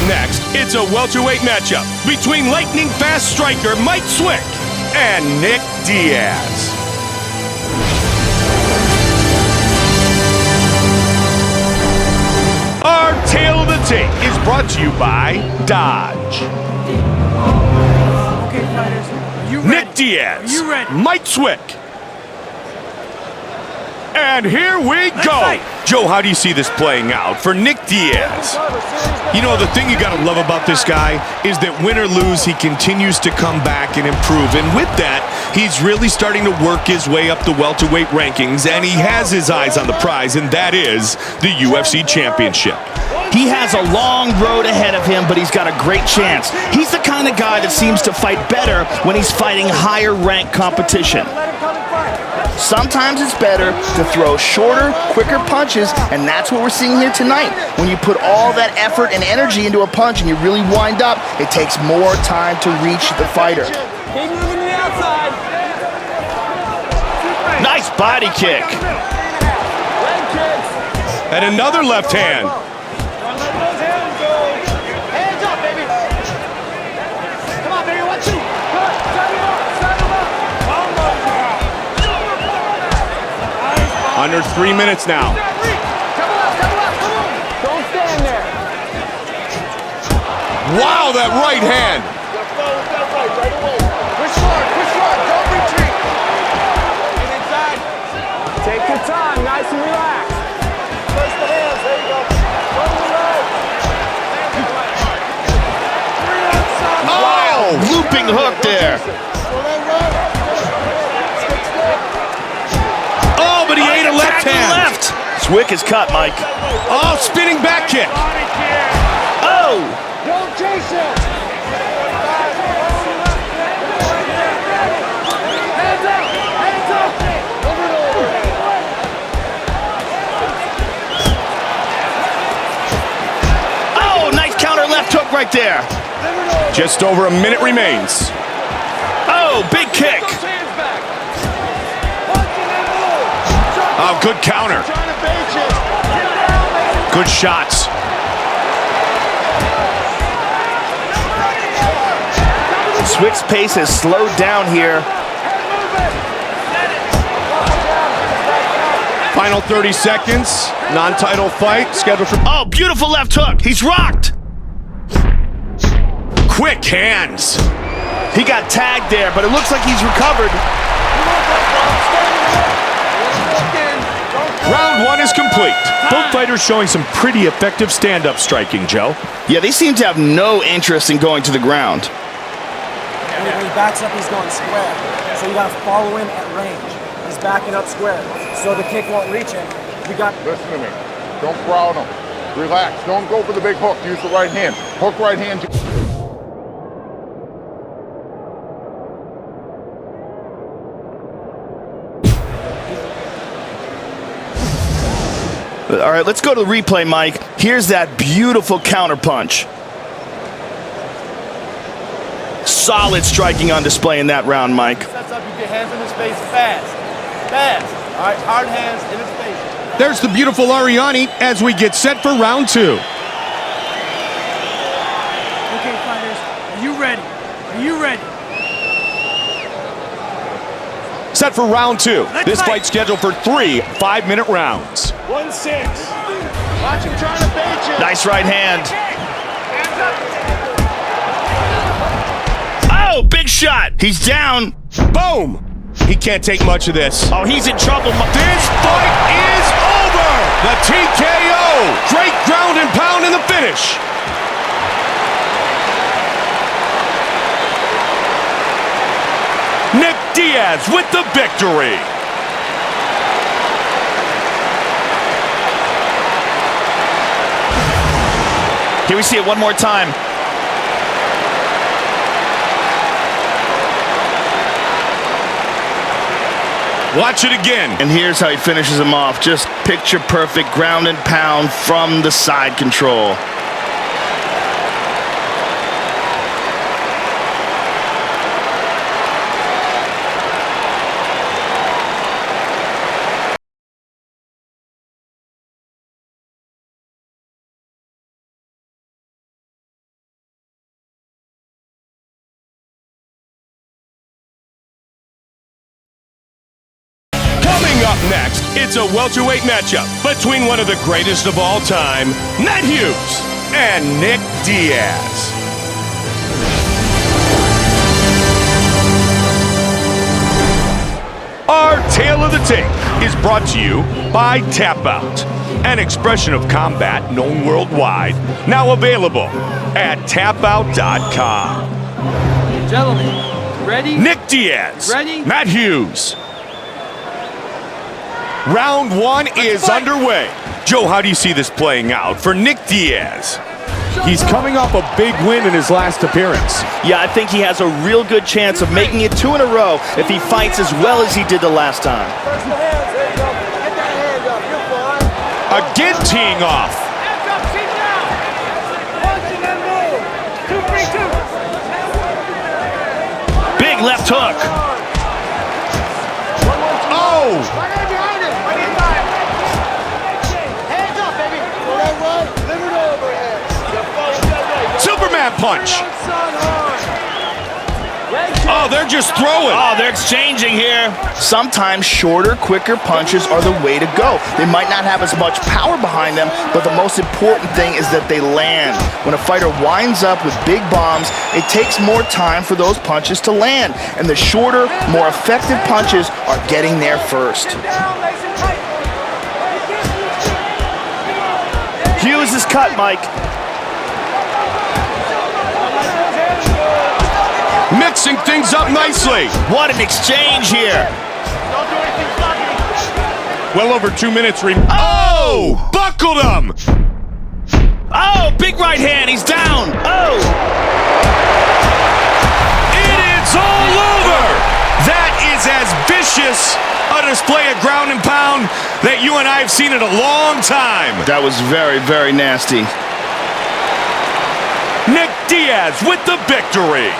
Next, it's a welterweight matchup between lightning-fast striker Mike Swick and Nate Diaz. Our Tale of the Tape is brought to you by Dodge. Okay, fighters, are you ready? Nate Diaz, are you ready? Mike Swick. And here we go. Joe, how do you see this playing out for Nate Diaz? You know, the thing you gotta love about this guy is that win or lose, he continues to come back and improve. And with that, he's really starting to work his way up the welterweight rankings, and he has his eyes on the prize, and that is the UFC Championship. He has a long road ahead of him, but he's got a great chance. He's the kind of guy that seems to fight better when he's fighting higher ranked competition. Sometimes it's better to throw shorter, quicker punches, and that's what we're seeing here tonight. When you put all that effort and energy into a punch and you really wind up, it takes more time to reach the fighter. Keep moving to the outside. Nice body kick. And another left hand. Hands up, baby. Come on, baby, watch you. Under 3 minutes now. Come on. Don't stand there. Wow, that right hand. Push hard, don't retreat. Get inside. Take your time, nice and relaxed. First the hands, there you go. Go to the right. Oh, Looping hook there. Oh, but he ate a left hand. Left. Swick is cut, Mike. Oh, spinning back kick. Oh! Don't chase him. Hands up. Over and over. Oh, nice counter left hook right there. Just over a minute remains. Oh, big kick. Oh, good counter. Good shots. Swick's pace has slowed down here. Final 30 seconds. Non-title fight scheduled for... Oh, beautiful left hook. He's rocked. Quick hands. He got tagged there, but it looks like he's recovered. Round one is complete. Both fighters showing some pretty effective stand-up striking, Joe. Yeah, they seem to have no interest in going to the ground. When he backs up, he's going square. So you got to follow him at range. He's backing up square. So the kick won't reach him. Listen to me. Don't crowd him. Relax. Don't go for the big hook. Use the right hand. Hook right hand. All right, let's go to the replay, Mike. Here's that beautiful counter punch. Solid striking on display in that round, Mike. Sets up, you get hands in his face fast. All right, hard hands in his face. There's the beautiful Ariani as we get set for round two. Okay, fighters, are you ready? Set for round two. This fight scheduled for 3 5-minute rounds. 1-6. Watch him trying to bait you. Nice right hand. Hands up. Oh, big shot. He's down. Boom! He can't take much of this. Oh, he's in trouble. This fight is over! The TKO! Great ground and pound in the finish. Nate Diaz with the victory. Here we see it one more time. Watch it again. And here's how he finishes him off. Just picture perfect ground and pound from the side control. up next, it's a welterweight matchup between one of the greatest of all time, Matt Hughes and Nate Diaz. Our Tale of the Tape is brought to you by Tap Out, an expression of combat known worldwide, now available at tapout.com. Gentlemen, ready? Nate Diaz, Ready? Matt Hughes. Round one is underway. Joe, how do you see this playing out for Nate Diaz? He's coming off a big win in his last appearance. Yeah, I think he has a real good chance of making it 2 in a row if he fights as well as he did the last time. First the hands, there you go. Get that hand up, you're fine. Again teeing off. Hands up, sit down. Punch and then move. 2-3-2. Big left hook. Oh! Right hand behind him. Right hand behind him. Hands up, baby. Go that right, live it overhead. Superman punch. Oh, they're just throwing. Oh, they're exchanging here. Sometimes shorter, quicker punches are the way to go. They might not have as much power behind them, but the most important thing is that they land. When a fighter winds up with big bombs, it takes more time for those punches to land. And the shorter, more effective punches are getting there first. Hughes is cut, Mike. Mixing things up nicely. What an exchange here. Well over 2 minutes remaining. Oh! Buckled him! Oh, big right hand. He's down. Oh! It is all over! That is as vicious a display of ground and pound that you and I have seen in a long time. That was very, very nasty. Nate Diaz with the victory.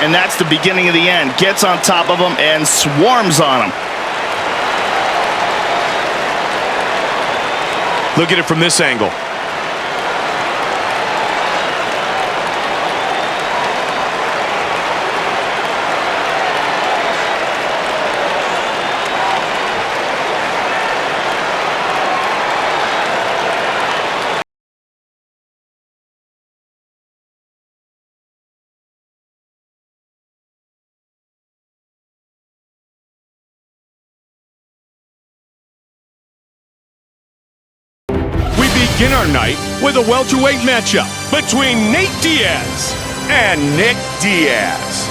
And that's the beginning of the end. Gets on top of him and swarms on him. Look at it from this angle. Begin our night with a welterweight matchup between Nate Diaz and Nate Diaz.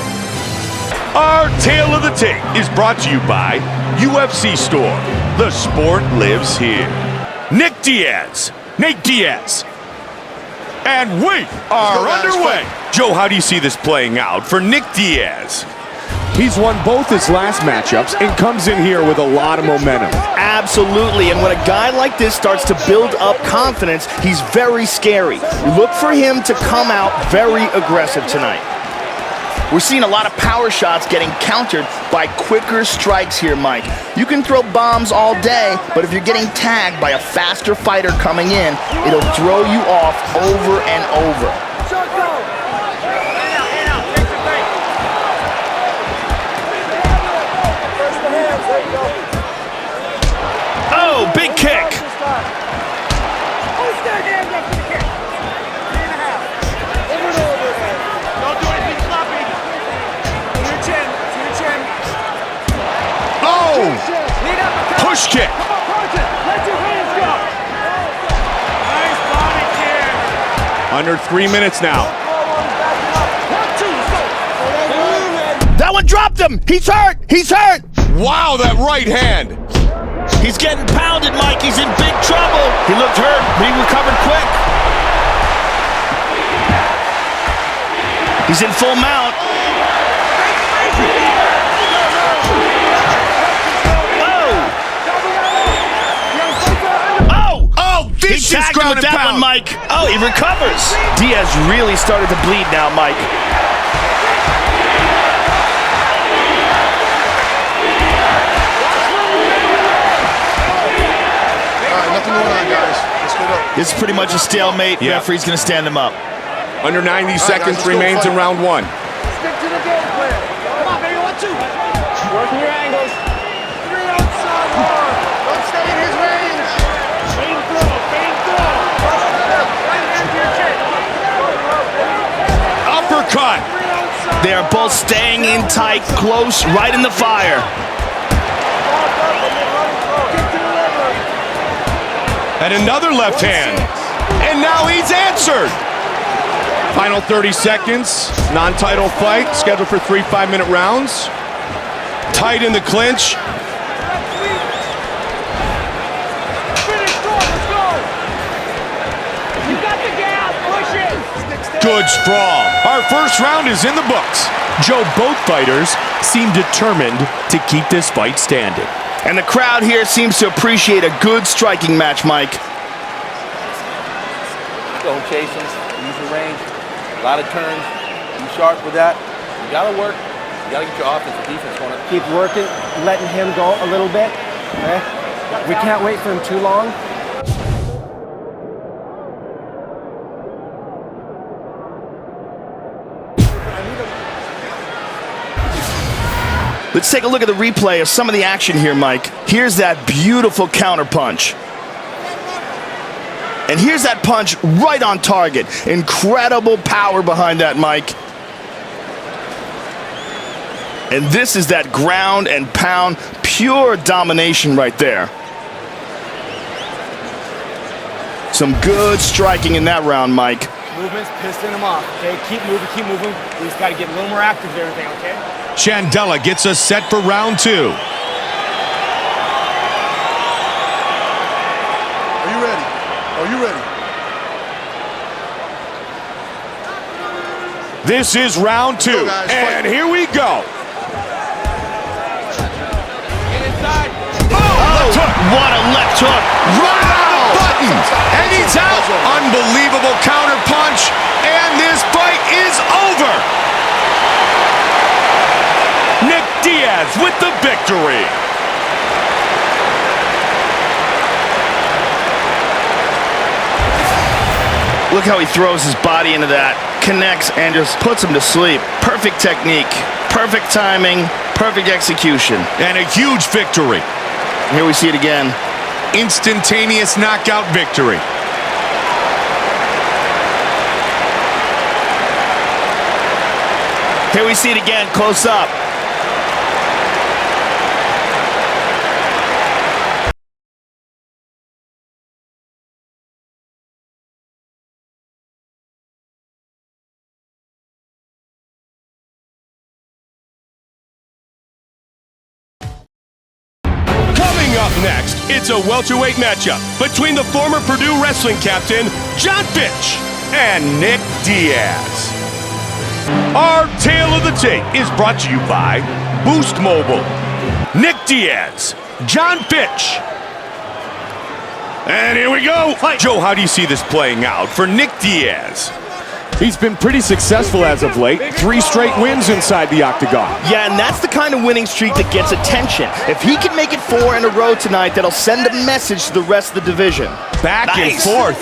Our Tale of the Tape is brought to you by UFC Store. The sport lives here. Nate Diaz, Nate Diaz. And we are underway. Joe, how do you see this playing out for Nate Diaz? He's won both his last matchups and comes in here with a lot of momentum. Absolutely, and when a guy like this starts to build up confidence, he's very scary. Look for him to come out very aggressive tonight. We're seeing a lot of power shots getting countered by quicker strikes here, Mike. You can throw bombs all day, but if you're getting tagged by a faster fighter coming in, it'll throw you off over and over. Oh, big kick. Oh! Push kick. Under 3 minutes now. That one dropped him. He's hurt. He's hurt. Wow, that right hand. He's getting pounded, Mike. He's in big trouble. He looked hurt, but he recovered quick. He's in full mount. He tagged him with that one, Mike. Oh, he recovers. Diaz really started to bleed now, Mike. Nothing going on, guys. Let's get up. This is pretty much a stalemate. Yeah. Referee's going to stand him up. Under 90 seconds remains in round one. Stick to the They are both staying in tight, close, right in the fire. And another left hand. And now he's answered. Final 30 seconds. Non-title fight scheduled for 3 5-minute rounds. Tight in the clinch. Good sprawl. Our first round is in the books. Joe, both fighters seem determined to keep this fight standing. And the crowd here seems to appreciate a good striking match, Mike. Go chasing, use the range, a lot of turns, be sharp with that. You gotta work, you gotta get your offense and defense going. Keep working, letting him go a little bit. Okay? We can't wait for him too long. Let's take a look at the replay of some of the action here, Mike. Here's that beautiful counter punch. And here's that punch right on target. Incredible power behind that, Mike. And this is that ground and pound, pure domination right there. Some good striking in that round, Mike. Movements, pissing him off. Okay, keep moving, keep moving. We just gotta get a little more active with everything, okay? Chandela gets us set for round 2. Are you ready? Are you ready? This is round 2, go, guys, and fight. here we go. What a left hook. Right on the button, and he's out. Unbelievable counter punch, and this fight is over. Nick Diaz with the victory. Look how he throws his body into that, connects, and just puts him to sleep. Perfect technique, perfect timing, perfect execution. And a huge victory. Here we see it again. Instantaneous knockout victory. Here we see it again, close up. Up next, it's a welterweight matchup between the former Purdue wrestling captain, Jon Fitch, and Nick Diaz. Our tale of the tape is brought to you by Boost Mobile. Nick Diaz, Jon Fitch. And here we go. Joe, how do you see this playing out for Nick Diaz? He's been pretty successful as of late. 3 straight wins inside the octagon. Yeah, and that's the kind of winning streak that gets attention. If he can make it 4 in a row tonight, that'll send a message to the rest of the division. Back and Nice. forth.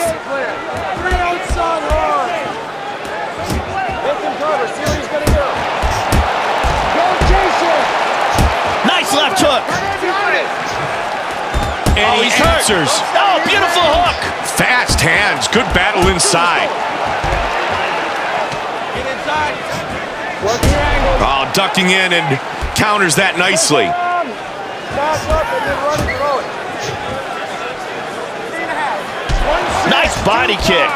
Nice left hook. And he he's hurt. answers. Oh, beautiful hook. Fast hands. Good battle inside. Oh, ducking in and counters that nicely. Nice body kick.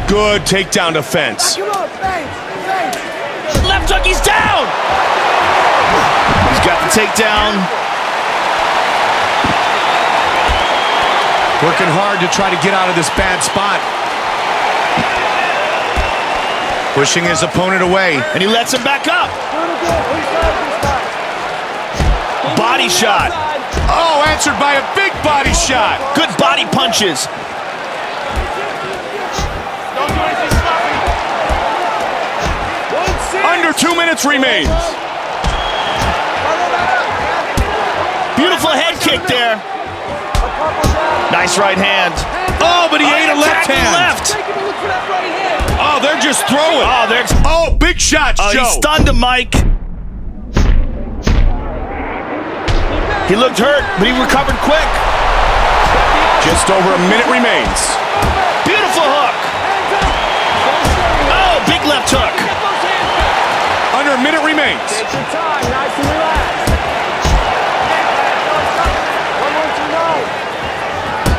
Good takedown defense. Left hook, he's down. He's got the takedown. Working hard to try to get out of this bad spot. Pushing his opponent away. And he lets him back up. Body shot. Oh, answered by a big body shot. Good body punches. Under 2 minutes remains. Beautiful head kick there. Nice right hand. Oh, but he ate a left attacking hand. left. Oh, they're just throwing. Oh, there's. Oh, big shots, Oh, Joe. he stunned him, Mike. He looked hurt, but he recovered quick. Just over a minute remains. Beautiful hook. Oh, big left hook. Under a minute remains. Take your time, nice and relaxed.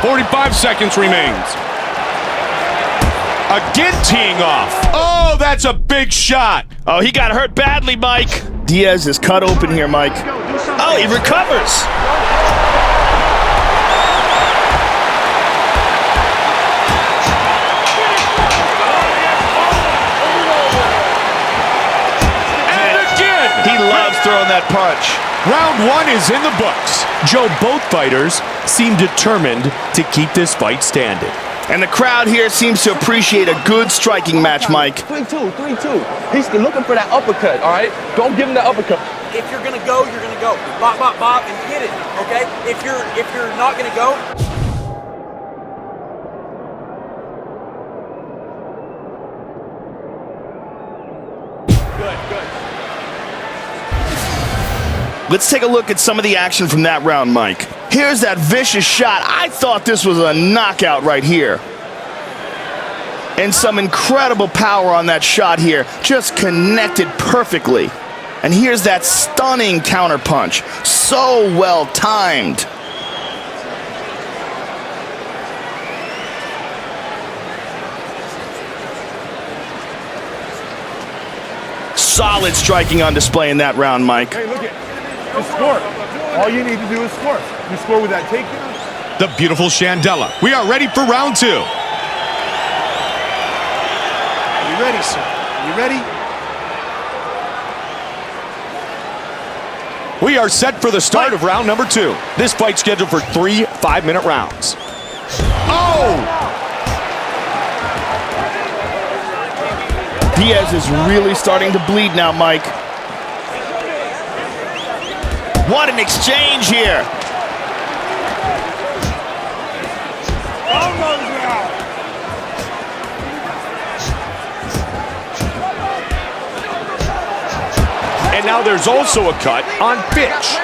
45 seconds remains. Again teeing off. Oh, that's a big shot. Oh, he got hurt badly, Mike. Diaz is cut open here, Mike. Oh, he recovers. And again. He loves throwing that punch. Round one is in the books. Joe, both fighters seem determined to keep this fight standing. And the crowd here seems to appreciate a good striking match, Mike. 3-2, 3-2. He's looking for that uppercut, all right? Don't give him the uppercut. If you're gonna go, you're gonna go. Bop, bop, bop, and hit it. Okay? If you're not gonna go. Good. Let's take a look at some of the action from that round, Mike. Here's that vicious shot. I thought this was a knockout right here. And some incredible power on that shot here. Just connected perfectly. And here's that stunning counter punch. So well timed. Solid striking on display in that round, Mike. Hey, look at the score. All you need to do is score. You score with that takedown. The beautiful Chandela. We are ready for round two. Are you ready, sir? Are you ready? We are set for the start of round number two. This fight scheduled for 3 5-minute rounds. Oh! Diaz is really starting to bleed now, Mike. What an exchange here. And now there's also a cut on Fitch.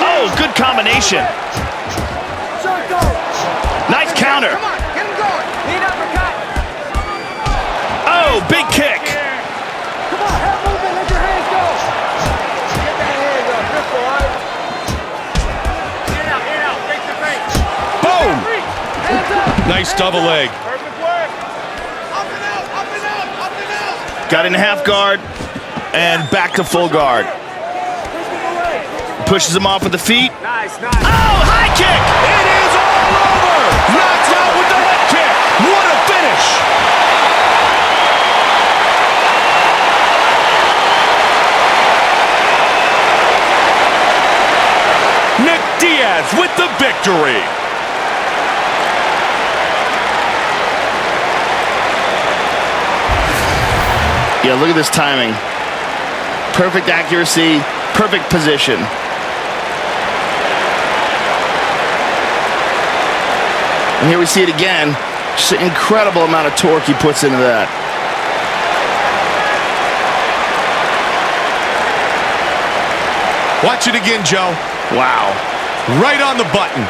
Oh, good combination. Nice counter. Oh, big kick. Come on, head movement, let your hands go. Get that hands up, grip, all right? Get out, take your face. Boom! Hands up. Nice double leg. Perfect work. Up and out, up and out, up and out. Got in half guard and back to full guard. Pushes him off with the feet. Nice. Oh, high kick. It is all over! Knocked out with the leg kick. What a finish! Nate Diaz with the victory. Yeah, look at this timing. Perfect accuracy, perfect position. And here we see it again. Just an incredible amount of torque he puts into that. Watch it again, Joe. Wow. Right on the button.